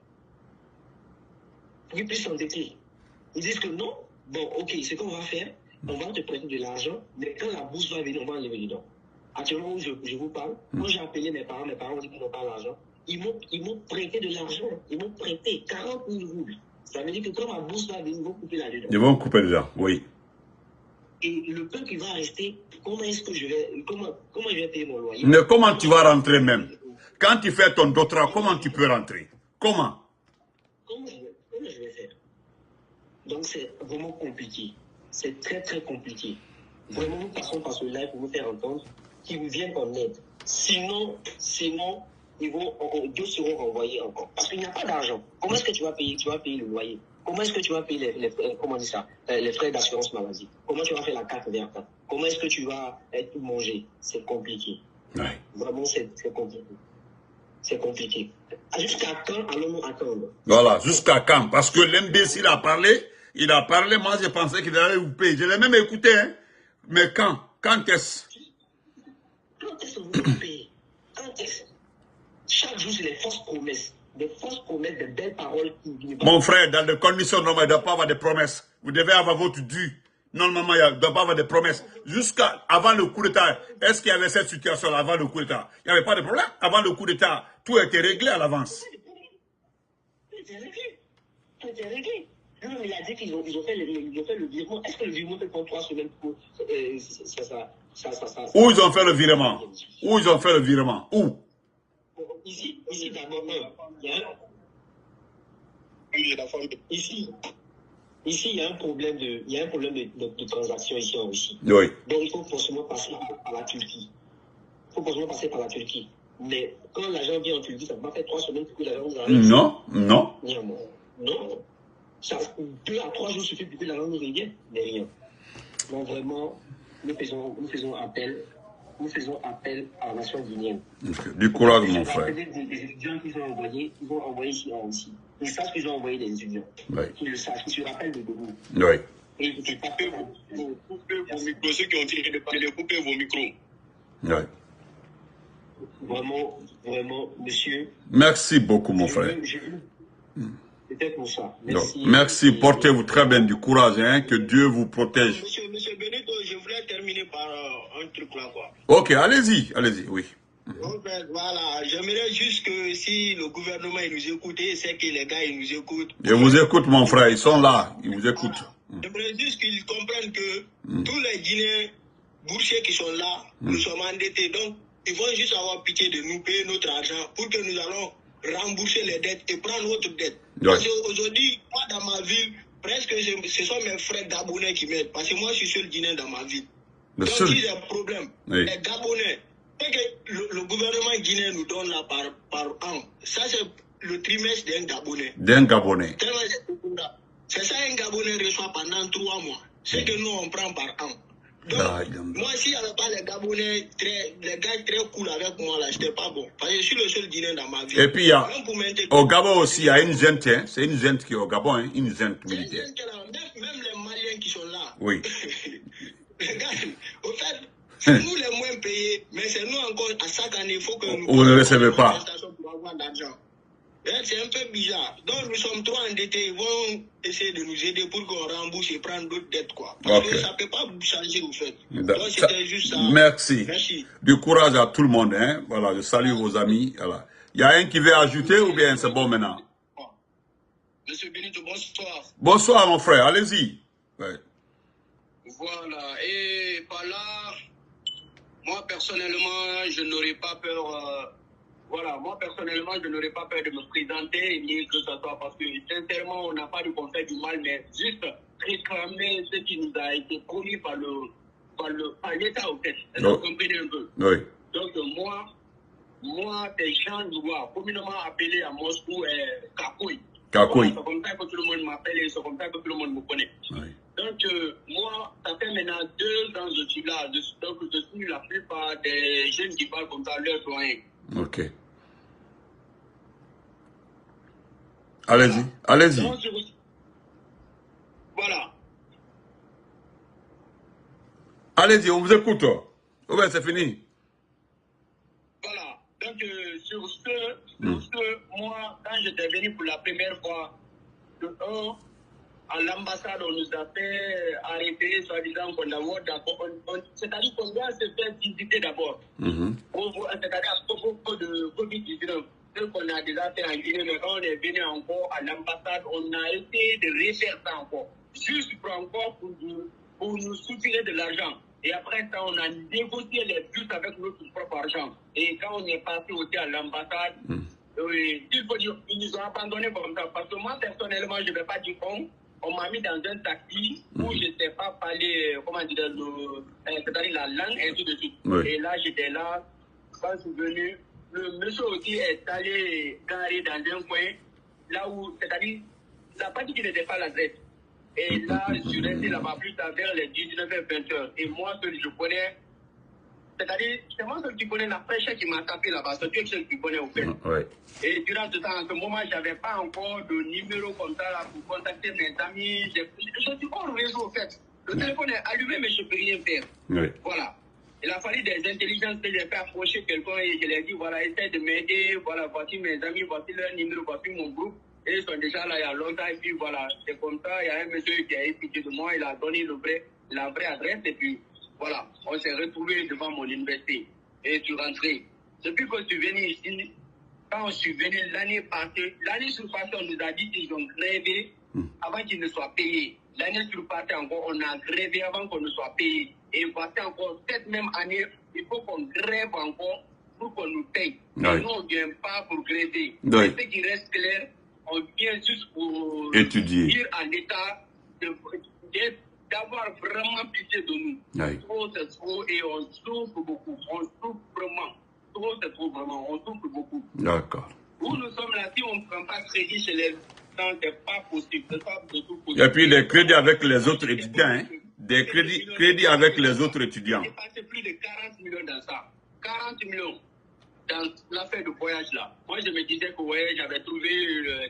Ils disent que non. Bon, ok, ce qu'on va faire, on va te prêter de l'argent, mais quand la bourse va venir, on va enlever dedans. Actuellement où je vous parle, quand j'ai appelé mes parents ont dit qu'ils n'ont pas l'argent. Ils m'ont prêté de l'argent. Ils m'ont prêté 40 000 roubles. Ça veut dire que quand la bourse va venir, ils vont couper là-dedans. Ils vont couper dedans, oui. Et le peu qui va rester, comment je vais payer mon loyer? Mais comment tu vas rentrer même? Quand tu fais ton doctorat, comment tu peux rentrer? Comment je vais faire? Donc c'est vraiment compliqué. C'est très très compliqué. Vraiment, nous passons par ce live pour vous faire entendre qu'ils vous viennent en aide. Sinon, deux seront renvoyés encore. Parce qu'il n'y a pas d'argent. Comment est-ce que tu vas payer le loyer? Comment est-ce que tu vas payer les frais d'assurance maladie? Comment tu vas faire la carte verte? Comment est-ce que tu vas être mangé? C'est compliqué. Ouais. Vraiment, c'est compliqué. C'est compliqué. Jusqu'à quand allons-nous attendre? Voilà, jusqu'à quand? Parce que l'imbécile a parlé, moi je pensais qu'il allait vous payer. Je l'ai même écouté, hein. Mais quand? Quand est-ce? Quand est-ce que vous allez payer? Quand est-ce? Chaque jour, c'est les fausses promesses. Des fausses promesses, des belles paroles. Mon frère, dans des conditions normales, il ne doit pas avoir de promesses. Vous devez avoir votre dû. Normalement, il ne doit pas avoir de promesses. Jusqu'avant le coup d'État, est-ce qu'il y avait cette situation avant le coup d'État? Il n'y avait pas de problème. Avant le coup d'État, tout était réglé à l'avance. Tout était réglé. Tout était réglé. Non, mais il a dit qu'ils ont fait le virement. Est-ce que le virement peut prendre 3 semaines pour Où ils ont fait le virement? Où ils ont fait le virement? Où? ici d'abord, il y a ici, il y a un problème de transaction ici en Russie. Oui. Donc, il faut forcément passer par la Turquie. Mais quand l'agent vient en Turquie, ça ne va pas faire 3 semaines pour que l'agent nous arrive. Non. Non. Ça, 2 à 3 jours suffit pour que l'agent nous revienne. Mais rien. Donc, vraiment, nous faisons appel à la nation guinéenne. Okay. Du courage, mon frère. Des étudiants qu'ils ont envoyés ici en Russie. Ils savent qu'ils ont envoyé des étudiants. Oui. Qu'ils le savent, qu'ils se rappellent de vous. Oui. Et vous coupez vos micros. Ceux qui ont tiré de parler, coupez vos micros. Oui. Vraiment, monsieur. Merci beaucoup, mon frère. C'était pour ça. Merci. Portez-vous très bien, du courage, hein, que Dieu vous protège. Monsieur Benito, je voulais terminer par un truc là, quoi. Ok, allez-y, oui. En fait, voilà, j'aimerais juste que si le gouvernement il nous écoutait, c'est que les gars ils nous écoutent. Ils vous écoutent, mon frère, ils sont là, ils vous écoutent. Voilà. J'aimerais juste qu'ils comprennent que tous les Guinéens boursiers qui sont là, nous sommes endettés, donc ils vont juste avoir pitié de nous, payer notre argent pour que nous allons rembourser les dettes et prendre notre dette. Ouais. Parce qu'aujourd'hui, moi dans ma ville, presque ce sont mes frères gabonais qui m'aident, parce que moi je suis seul Guinéen dans ma ville. Donc si j'ai un problème, les Gabonais, c'est que le gouvernement guinéen nous donne là par an. Ça, c'est le trimestre d'un Gabonais. C'est ça, un Gabonais reçoit pendant 3 mois. C'est que nous, on prend par an. Donc, moi, s'il n'y avait pas les Gabonais, les gars très cool avec moi, là, j'étais pas bon. Parce que je suis le seul Guinéen dans ma vie. Et puis, au Gabon aussi, il y a une junte, hein. C'est une junte qui est au Gabon, hein. Une junte militaire. Même les Maliens qui sont là. Oui. Les gars, au fait, c'est nous les moins payés, mais c'est nous encore, à chaque année, il faut que nous... Vous ne recevez pas. Pour avoir d'argent. C'est un peu bizarre. Donc nous sommes trop endettés, ils vont essayer de nous aider pour qu'on rembourse et prendre d'autres dettes, quoi. Parce que ça ne peut pas changer, au fait. Donc c'était juste ça. Merci. Du courage à tout le monde, hein. Voilà, je salue vos amis. Voilà. Il y a un qui veut ajouter ou bien c'est bon maintenant? Monsieur Benito, bonsoir. Bonsoir mon frère, allez-y. Ouais. Voilà, et par là, moi personnellement, je n'aurais pas peur... moi personnellement, je n'aurais pas peur de me présenter, ni que ce soit parce que sincèrement, on n'a pas de conseil du mal, mais juste réclamer ce qui nous a été promis par l'État, au fait. Vous comprenez un peu? Oui. Donc moi, ces gens doivent communément appeler à Moscou Kakouy. Kakouy. C'est comme ça que tout le monde m'appelle et c'est comme ça que tout le monde me connaît. Oui. Donc, moi, ça fait maintenant 2 ans que je suis là. Donc, je suis la plupart des jeunes qui parlent comme ça, leurs doyens. Ok. Allez-y, allez-y. Voilà. Allez-y, on vous écoute. Oh ben, c'est fini. Voilà. Donc, sur ce, moi, quand j'étais venu pour la première fois, à l'ambassade, on nous a fait arrêter, soi-disant qu'on a d'accord. C'est-à-dire qu'on doit se faire visiter d'abord. C'est-à-dire à propos de Covid-19, ce qu'on a déjà fait en Guinée, mais quand on est venu encore à l'ambassade, on a essayé de refaire ça encore. Juste pour nous soutirer de l'argent. Et après ça, on a négocié les bus avec notre propre argent. Et quand on est passé aussi à l'ambassade, ils nous ont abandonnés comme ça. Parce que moi, personnellement, je ne vais pas dire on m'a mis dans un taxi où je ne sais pas parler, comment dire, c'est-à-dire la langue, et ainsi de suite. Oui. Et là, j'étais là, quand je suis venu, le monsieur aussi est allé garer dans un coin, là où, c'est-à-dire, il n'a pas dit qu'il n'était pas l'adresse. Et là, je suis resté là-bas plus tard vers les 19h-20h. Et moi, ce que je connais, c'est-à-dire, c'est moi seul qui connais la fraîcheur qui m'a tapé là-bas. C'est Dieu seul qui connaît au fait. Ouais. Et durant ce temps, en ce moment, je n'avais pas encore de numéro comme ça là, pour contacter mes amis. Je suis hors réseau au fait. Le téléphone est allumé, mais je ne peux rien faire. Oui. Voilà. Il a fallu des intelligences que j'ai fait approcher quelqu'un et je lui ai dit, voilà, essaie de m'aider. Voilà, voici mes amis, voici leur numéro, voici mon groupe. Et ils sont déjà là il y a longtemps. Et puis voilà, c'est comme ça. Il y a un monsieur qui a écouté de moi, il a donné la vraie adresse. Et puis voilà, on s'est retrouvés devant mon université. Et je suis rentré. Depuis que je suis venu ici, quand je suis venu l'année passée, on nous a dit qu'ils ont grévé avant qu'ils ne soient payés. L'année surpassée encore, on a grévé avant qu'on ne soit payé. Et voici encore, cette même année, il faut qu'on grève encore pour qu'on nous paye. Mais nous, on ne vient pas pour graisser. Ce qui reste clair, on vient juste pour étudier. Dire à l'État d'avoir vraiment pitié de nous. Trop, c'est trop et on souffre beaucoup. On souffre vraiment. Trop, c'est trop vraiment. On souffre beaucoup. D'accord. Où nous sommes là, si on ne prend pas crédit chez les gens, c'est pas possible. C'est pas du tout possible. Et puis des crédits avec les autres étudiants. Hein? Des crédits avec les autres étudiants. J'ai passé plus de 40 millions dans ça. 40 millions dans l'affaire de voyage là. Moi, je me disais que ouais, j'avais trouvé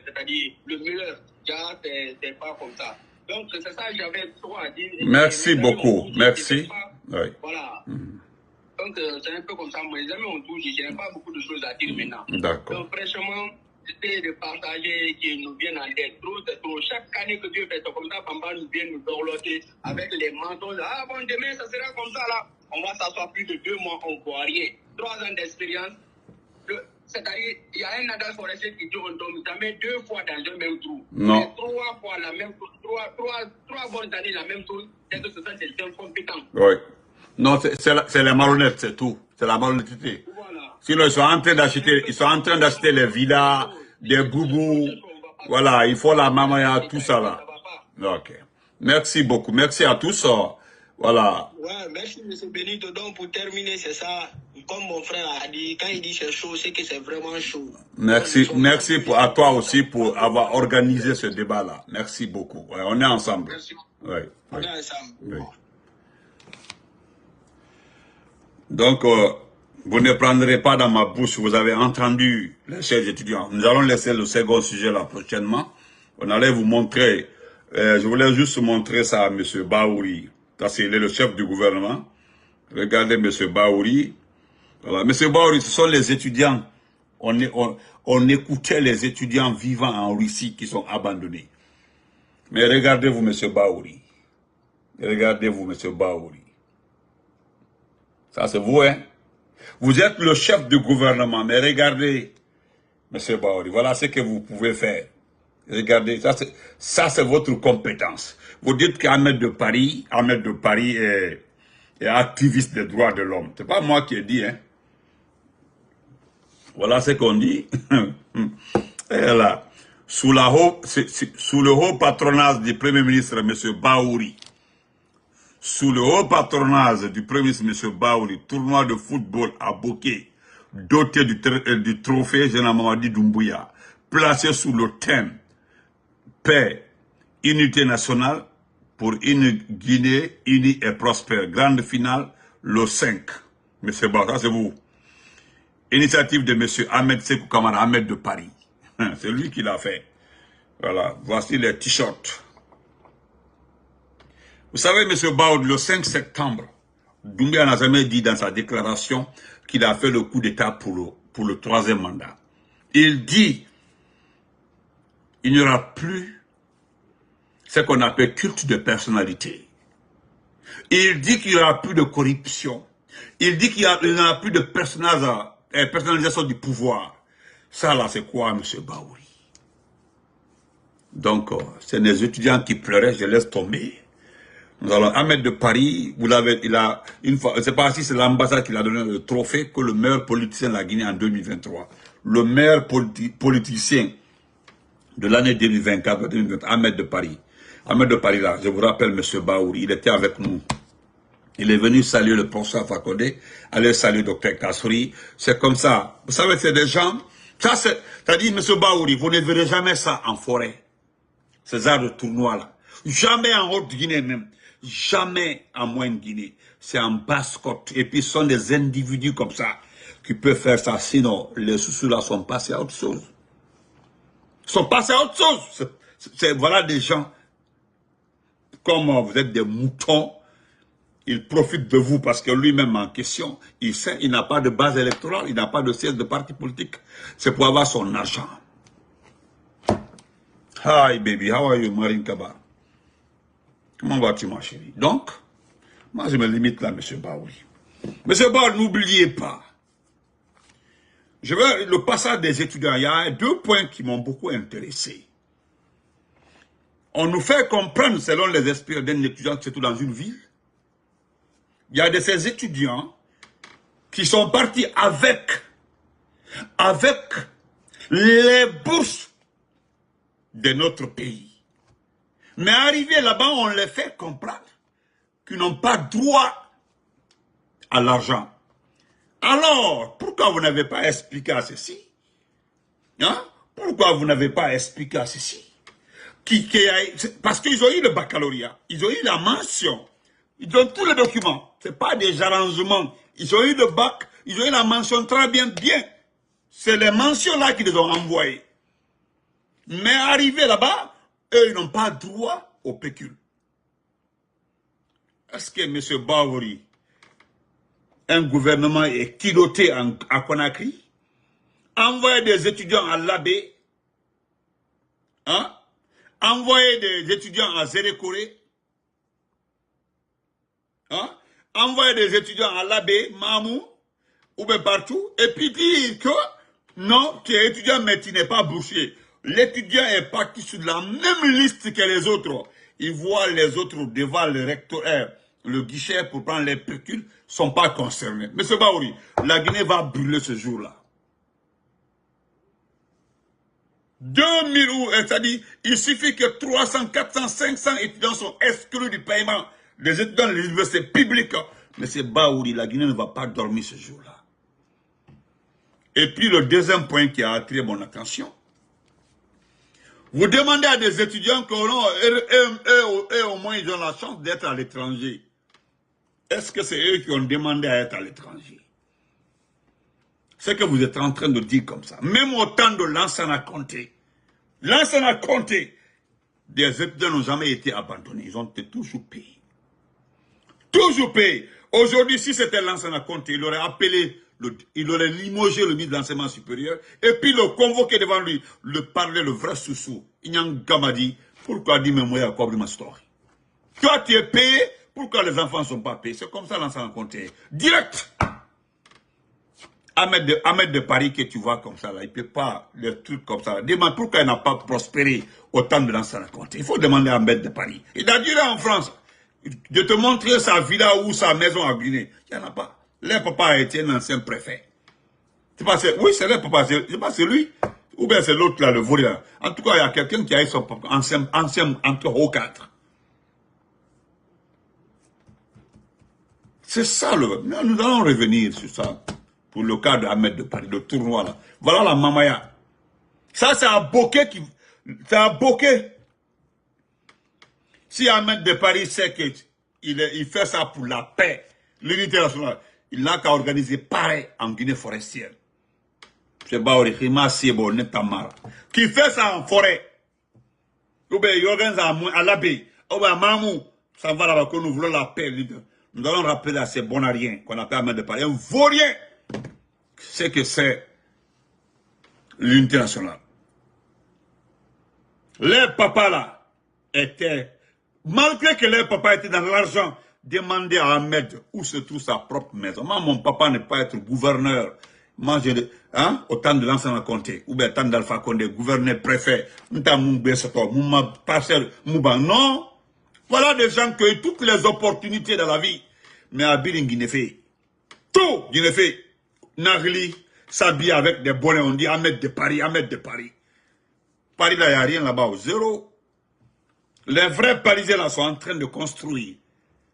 c'est-à-dire le meilleur. C'est pas comme ça. Donc, c'est ça que j'avais trop à dire. Merci beaucoup. Merci. Oui. Voilà. Donc, c'est un peu comme ça. Mes amis ont tout dit. Je n'ai pas beaucoup de choses à dire maintenant. D'accord. Donc, franchement, c'était de partager qui nous viennent en tête. Trop, c'est trop. Chaque année que Dieu fait, c'est comme ça, Pamba nous vient nous dorloter avec les mensonges. Ah bon, demain, ça sera comme ça là. On va s'asseoir plus de 2 mois, on ne voit rien. 3 ans d'expérience. C'est-à-dire, il y a un adage forestier qui dit on ne tombe jamais 2 fois dans un même trou. Non. Mais 3 fois la même chose, 3 bonnes années la même chose, c'est que ce sont des incompétents. Oui. Non, c'est la malhonnête, c'est tout. C'est la malhonnêteté. Voilà. Sinon, ils sont en train d'acheter les villas, des boubous. Voilà, il faut la mamaya, tout ça là. Ok. Merci beaucoup. Merci à tous. Voilà. Ouais, merci M. Benito. Donc pour terminer, c'est ça. Comme mon frère a dit, quand il dit c'est chaud, c'est que c'est vraiment chaud. Merci à toi aussi pour avoir organisé ce débat-là. Merci beaucoup. Ouais, on est ensemble. Merci. Ouais, on est ensemble. Oui. Donc, vous ne prendrez pas dans ma bouche, vous avez entendu les chers étudiants. Nous allons laisser le second sujet là prochainement. On allait vous montrer, je voulais juste montrer ça à M. Baouri. Parce qu'il est le chef du gouvernement. Regardez M. Baouri. Voilà. M. Baouri, ce sont les étudiants. On écoutait les étudiants vivant en Russie qui sont abandonnés. Mais regardez-vous, M. Baouri. Regardez-vous, M. Baouri. Ça, c'est vous, hein? Vous êtes le chef du gouvernement, mais regardez, M. Baouri, voilà ce que vous pouvez faire. Regardez, ça c'est votre compétence. Vous dites qu'Ahmed de Paris est activiste des droits de l'homme. C'est pas moi qui ai dit, hein. Voilà ce qu'on dit. Et là, sous le haut patronage du Premier ministre, M. Baouri, sous le haut patronage du Premier ministre, M. Baouri, tournoi de football à Bokeh, doté du trophée Général Mamadi Doumbouya, placé sous le thème paix, unité nationale pour une Guinée unie et prospère. Grande finale, le 5. M. Baouri, ça c'est vous. Initiative de M. Ahmed Sekou Kamara, Ahmed de Paris. C'est lui qui l'a fait. Voilà, voici les t-shirts. Vous savez, M. Baouri, le 5 septembre, Doumbouya n'a jamais dit dans sa déclaration qu'il a fait le coup d'État pour le 3e mandat. Il dit il n'y aura plus ce qu'on appelle culte de personnalité. Il dit qu'il n'y aura plus de corruption. Il dit qu'il n'y aura plus de personnalisation du pouvoir. Ça là, c'est quoi, M. Baouri? Donc, c'est des étudiants qui pleuraient, je laisse tomber. Nous allons Ahmed de Paris, une fois, je ne sais pas si c'est l'ambassade qui l'a donné le trophée que le meilleur politicien de la Guinée en 2023. Le meilleur politicien de l'année 2024-2020, Ahmed de Paris. Ahmed de Paris, là, je vous rappelle, M. Baouri, il était avec nous. Il est venu saluer le professeur Fakonde, aller saluer le Dr Kassouri. C'est comme ça. Vous savez, c'est des gens. Ça, c'est-à-dire, M. Baouri, vous ne verrez jamais ça en forêt. Ces genres de tournois-là. Jamais en Haute-Guinée même. Jamais en Moyenne-Guinée. C'est en basse-côte. Et puis, ce sont des individus comme ça qui peuvent faire ça. Sinon, les sous-là sont passés à autre chose. Ils sont passés à autre chose. Voilà des gens, comme vous êtes des moutons, il profite de vous parce que lui-même en question, il sait, il n'a pas de base électorale, il n'a pas de siège de parti politique. C'est pour avoir son argent. Hi baby, how are you, Marine Kaba? Comment vas-tu, ma chérie? Donc, moi je me limite là, M. Baouri. M. Baouri, n'oubliez pas. Le passage des étudiants, il y a 2 points qui m'ont beaucoup intéressé. On nous fait comprendre, selon les expériences d'un étudiant, surtout dans une ville, il y a de ces étudiants qui sont partis avec avec les bourses de notre pays. Mais arrivé là-bas, on les fait comprendre qu'ils n'ont pas droit à l'argent. Alors, pourquoi vous n'avez pas expliqué à ceci? Hein? Pourquoi vous n'avez pas expliqué à ceci? Parce qu'ils ont eu le baccalauréat, ils ont eu la mention, ils ont tous les documents. Ce n'est pas des arrangements. Ils ont eu le bac, ils ont eu la mention très bien. C'est les mentions-là qui les ont envoyées. Mais arrivés là-bas, eux, ils n'ont pas droit au pécule. Est-ce que M. Baouri, un gouvernement est kiloté à Conakry, envoyer des étudiants à l'Abbé, hein? Envoyer des étudiants à Zérékoré, hein? Envoyer des étudiants à l'Abbé, Mamou, ou bien partout, et puis dire que non, tu es étudiant mais tu n'es pas boursier. L'étudiant est parti sur la même liste que les autres. Il voit les autres devant le rectorat, le guichet pour prendre les pécules, ne sont pas concernés. Monsieur Baouri, la Guinée va brûler ce jour-là. 2000 ou, c'est-à-dire, il suffit que 300, 400, 500 étudiants sont exclus du paiement des étudiants de l'université publique. Monsieur Baouri, la Guinée ne va pas dormir ce jour-là. Et puis le deuxième point qui a attiré mon attention, vous demandez à des étudiants qu'eux au moins ils ont la chance d'être à l'étranger. Est-ce que c'est eux qui ont demandé à être à l'étranger? C'est que vous êtes en train de dire comme ça. Même au temps de Lansana Conté, des étudiants n'ont jamais été abandonnés. Ils ont été toujours payés. Toujours payés. Aujourd'hui, si c'était Lansana Conté, il aurait appelé, il aurait limogé le ministre de l'enseignement supérieur et puis le convoqué devant lui, le parler le vrai sous-sous. Ignan Gamadi, pourquoi dit mais moi à quoi ma story? Toi tu es payé, pourquoi les enfants ne sont pas payés? C'est comme ça l'enseignement Conté. Direct. Ahmed de Paris que tu vois comme ça, là, il ne peut pas, les trucs comme ça. Demande pourquoi il n'a pas prospéré au temps de l'enseignement Conté. Il faut demander à Ahmed de Paris. Il a dit là en France, de te montrer sa villa ou sa maison à Guinée. Il n'y en a pas. Leur papa a été un ancien préfet. Oui, c'est leur papa. C'est pas celui. Ou bien c'est l'autre là, le vaurien. En tout cas, il y a quelqu'un qui a eu son papa, ancien entre haut 4. C'est ça le. Nous allons revenir sur ça. Pour le cas de Ahmed de Paris, le tournoi là. Voilà la mamaya. Ça, c'est un bouquet qui. C'est un bouquet. Si Ahmed de Paris sait qu'il fait ça pour la paix, l'unité nationale, il n'a qu'à organiser pareil en Guinée forestière. C'est Baouri, qui fait ça en forêt. Ou bien il organise à l'Abbé. Ou bien Mamou, ça va là-bas que nous voulons la paix. Nous allons rappeler à ces bonariens qu'on appelle Ahmed de Paris. Un vaurien. C'est que c'est l'unité nationale. Les papas là étaient, malgré que les papas étaient dans l'argent, demandaient à Ahmed où se trouve sa propre maison. Moi, mon papa n'est pas être gouverneur. Moi, au temps de l'enseignement Conté, ou bien au temps d'Alpha Condé, gouverneur, préfet, non. Voilà des gens qui ont toutes les opportunités dans la vie. Mais à Biling, il ne fait tout. Il ne fait Nagli s'habille avec des bonnets, on dit Ahmed de Paris, Ahmed de Paris. Paris, là, il n'y a rien là-bas, zéro. Les vrais Parisiens là sont en train de construire.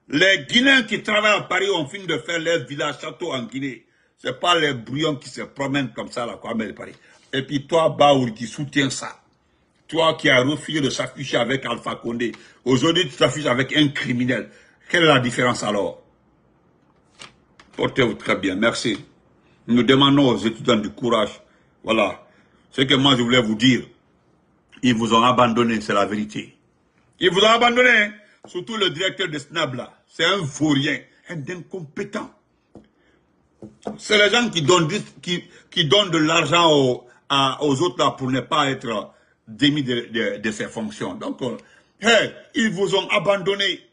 Les Guinéens qui travaillent à Paris ont fini de faire leurs villas, châteaux en Guinée. Ce n'est pas les brouillons qui se promènent comme ça là, quoi, Ahmed de Paris. Et puis toi, Baouri, qui soutiens ça. Toi qui as refusé de s'afficher avec Alpha Condé. Aujourd'hui, tu t'affiches avec un criminel. Quelle est la différence alors? Portez-vous très bien, merci. Nous demandons aux étudiants du courage. Voilà. Ce que moi je voulais vous dire. Ils vous ont abandonné, c'est la vérité. Ils vous ont abandonné. Surtout le directeur de SNAB là. C'est un vaurien, un incompétent. C'est les gens qui donnent de l'argent aux autres là pour ne pas être démis de ses fonctions. Donc, ils vous ont abandonné.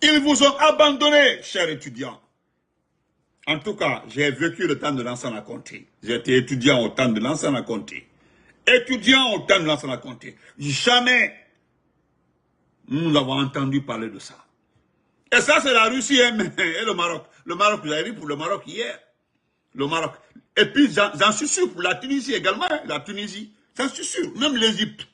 Ils vous ont abandonné, chers étudiants. En tout cas, j'ai vécu le temps de l'enseignement Conté. J'étais étudiant au temps de l'enseignement Conté. Étudiant au temps de l'enseignement Conté. Jamais nous avons entendu parler de ça. Et ça, c'est la Russie et le Maroc. Le Maroc, vous avez vu pour le Maroc hier. Le Maroc. Et puis, j'en suis sûr, pour la Tunisie également, la Tunisie, j'en suis sûr, même l'Égypte.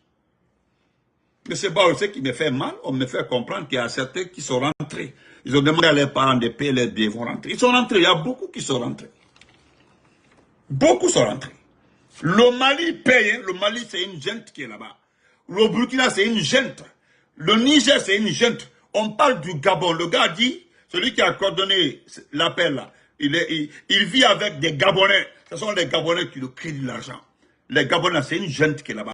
Mais c'est pas ce qui me fait mal, on me fait comprendre qu'il y a certains qui sont rentrés. Ils ont demandé à leurs parents de payer les billets, ils vont rentrer. Ils sont rentrés, il y a beaucoup qui sont rentrés. Beaucoup sont rentrés. Le Mali paye, hein. Le Mali c'est une junte qui est là-bas. Le Burkina c'est une junte. Le Niger c'est une junte. On parle du Gabon. Le gars dit, celui qui a coordonné l'appel là, il vit avec des Gabonais. Ce sont les Gabonais qui lui créent de l'argent. Les Gabonais c'est une junte qui est là-bas.